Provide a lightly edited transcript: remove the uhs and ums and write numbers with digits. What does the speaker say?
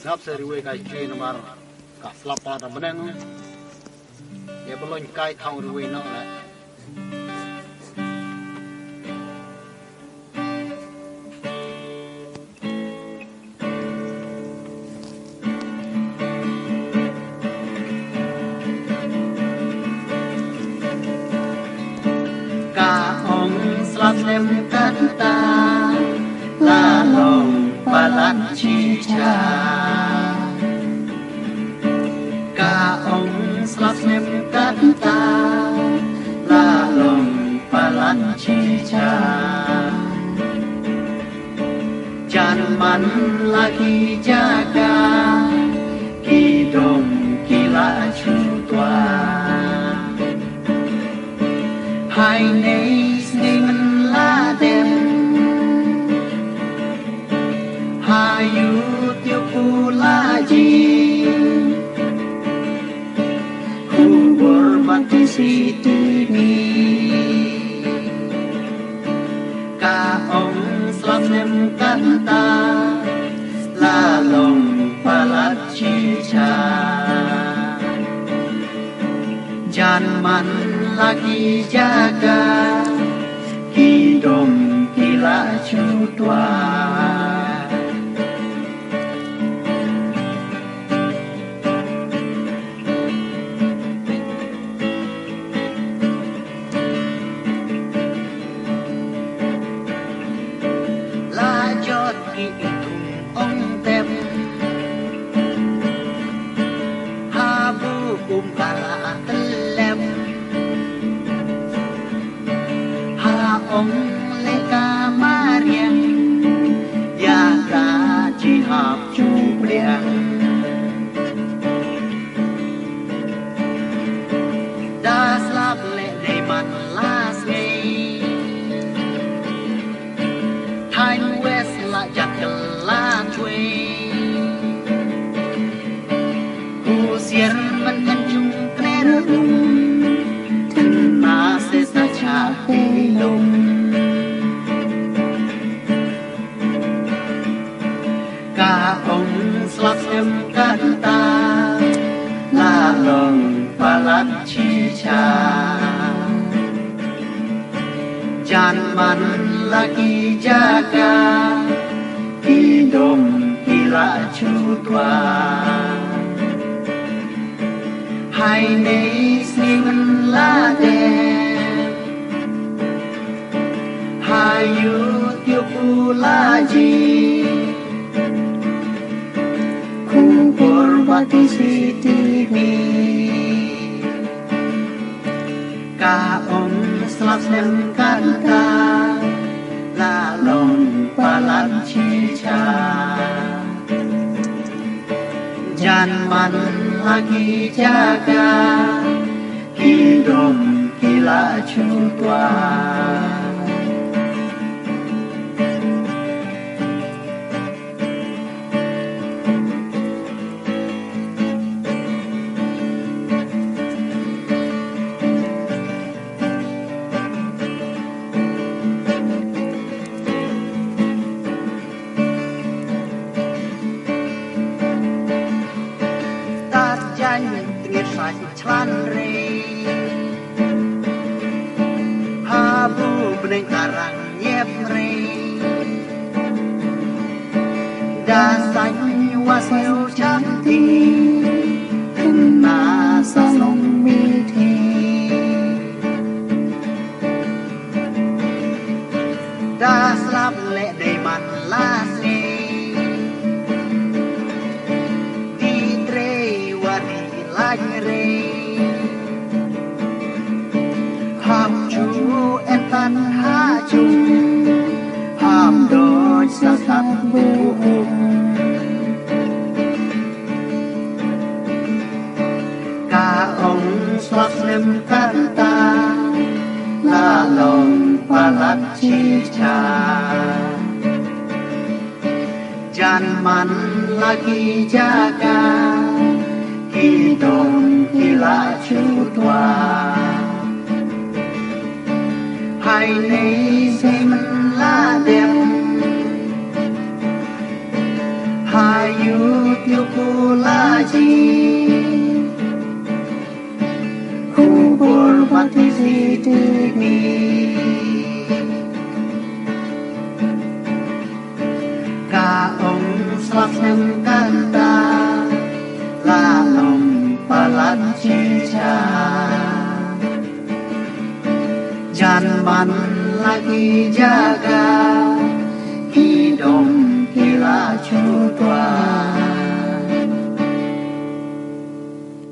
ngap seriwe kai chain mar ka slapa da benang ye belon kai thong ruwe no la ka ong slap lem kan ta la long balat chi cha ka ong slap lem kan ta la long balat chi cha jan man lagi jaga kidom kila chu tua hai nay sing la dem hayu tiêu pula ji kubur mati siti mi ka ong slap nem kanta la long palat chi cha jan man lagi jaga hidom kila chu tua ông lê ca marian ya ta chỉ hợp chu liền đã slap lệ đầy mặt last ngày Thanh West lại chặt la thuê hu xiên vẫn nhân chung kẻ rung thân ta sẽ xa cha tê lông ka ong slap em kanta la long palat chi cha jan man lagi jaga hidom kila chu tua hai nay sing la de hayu tiêu pula ji Purwati siti mi ka ong slap lem kanta la long palat chi cha jan man lagi jaga hidom kila chu tua chlan re habu beneng karang nyep re dasanya waseu canti kena salong miti das lap le đầy man la se di tre wadi lagi re ham chu em tan ha chu ham đôi sa sát bu ka ong slap lem kanta la long palat chi cha jan man lagi jaga hidom kila chu tua hai nay say mình la đẹp hayu tiêu kulaji kubur mati sidiki cả ông sắp xem canta là ông palat chi cha jangan lagi jaga hidung kila cutwa